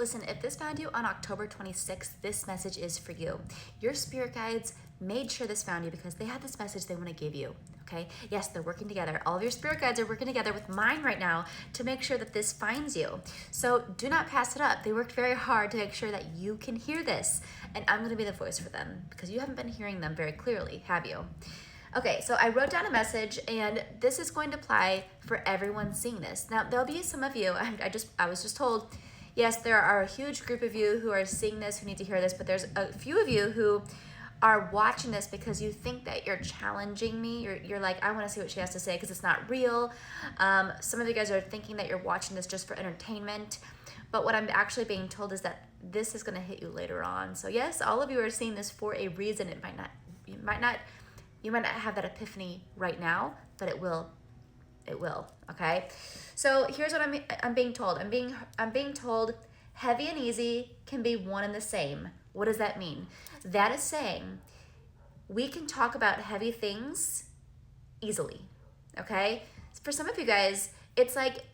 Listen, if this found you on October 26th, this message is for you. Your spirit guides made sure this found you because they had this message they want to give you, okay? Yes, they're working together. All of your spirit guides are working together with mine right now to make sure that this finds you. So do not pass it up. They worked very hard to make sure that you can hear this. And I'm going to be the voice for them because you haven't been hearing them very clearly, have you? Okay, so I wrote down a message, and this is going to apply for everyone seeing this. Now, there'll be some of you, I was just told, yes, there are a huge group of you who are seeing this, who need to hear this, but there's a few of you who are watching this because you think that you're challenging me. You're like, I want to see what she has to say because it's not real. Some of you guys are thinking that you're watching this just for entertainment, but what I'm actually being told is that this is going to hit you later on. So yes, all of you are seeing this for a reason. You might not have that epiphany right now, but it will, okay? So here's what I'm being told. I'm being told heavy and easy can be one and the same. What does that mean? That is saying we can talk about heavy things easily, okay? For some of you guys, it's like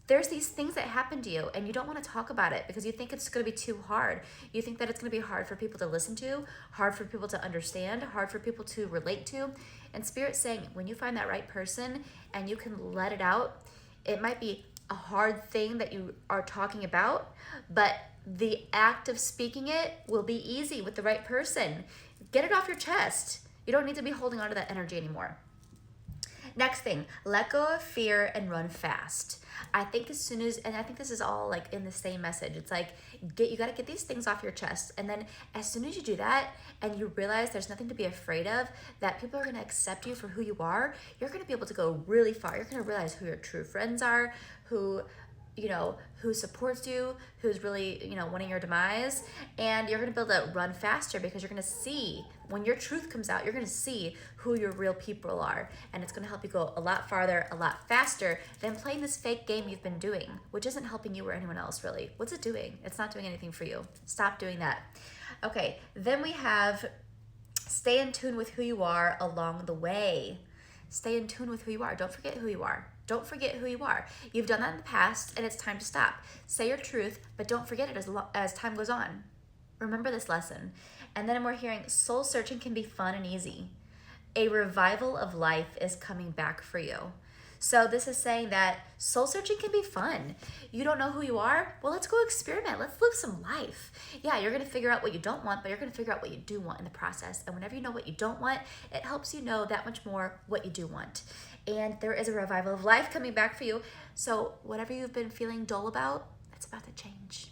there's these things that happen to you and you don't want to talk about it because you think it's going to be too hard. You think that it's going to be hard for people to listen to, hard for people to understand, hard for people to relate to. And Spirit's saying when you find that right person and you can let it out, it might be a hard thing that you are talking about, but the act of speaking it will be easy with the right person. Get it off your chest. You don't need to be holding on to that energy anymore. Next thing, let go of fear and run fast. I think as soon as, and I think this is all like in the same message, it's like, you got to get these things off your chest. And then as soon as you do that and you realize there's nothing to be afraid of, that people are going to accept you for who you are, you're going to be able to go really far. You're going to realize who your true friends are, who supports you, who's really, wanting your demise. And you're going to be able to run faster because you're going to see, when your truth comes out, you're going to see who your real people are. And it's going to help you go a lot farther, a lot faster than playing this fake game you've been doing, which isn't helping you or anyone else really. What's it doing? It's not doing anything for you. Stop doing that. Okay, then we have stay in tune with who you are along the way. Stay in tune with who you are. Don't forget who you are. Don't forget who you are. You've done that in the past, and it's time to stop. Say your truth, but don't forget it as time goes on. Remember this lesson. And then we're hearing soul searching can be fun and easy. A revival of life is coming back for you. So this is saying that soul searching can be fun. You don't know who you are? Well, let's go experiment. Let's live some life. Yeah, you're going to figure out what you don't want, but you're going to figure out what you do want in the process. And whenever you know what you don't want, it helps you know that much more what you do want. And there is a revival of life coming back for you. So whatever you've been feeling dull about, it's about to change.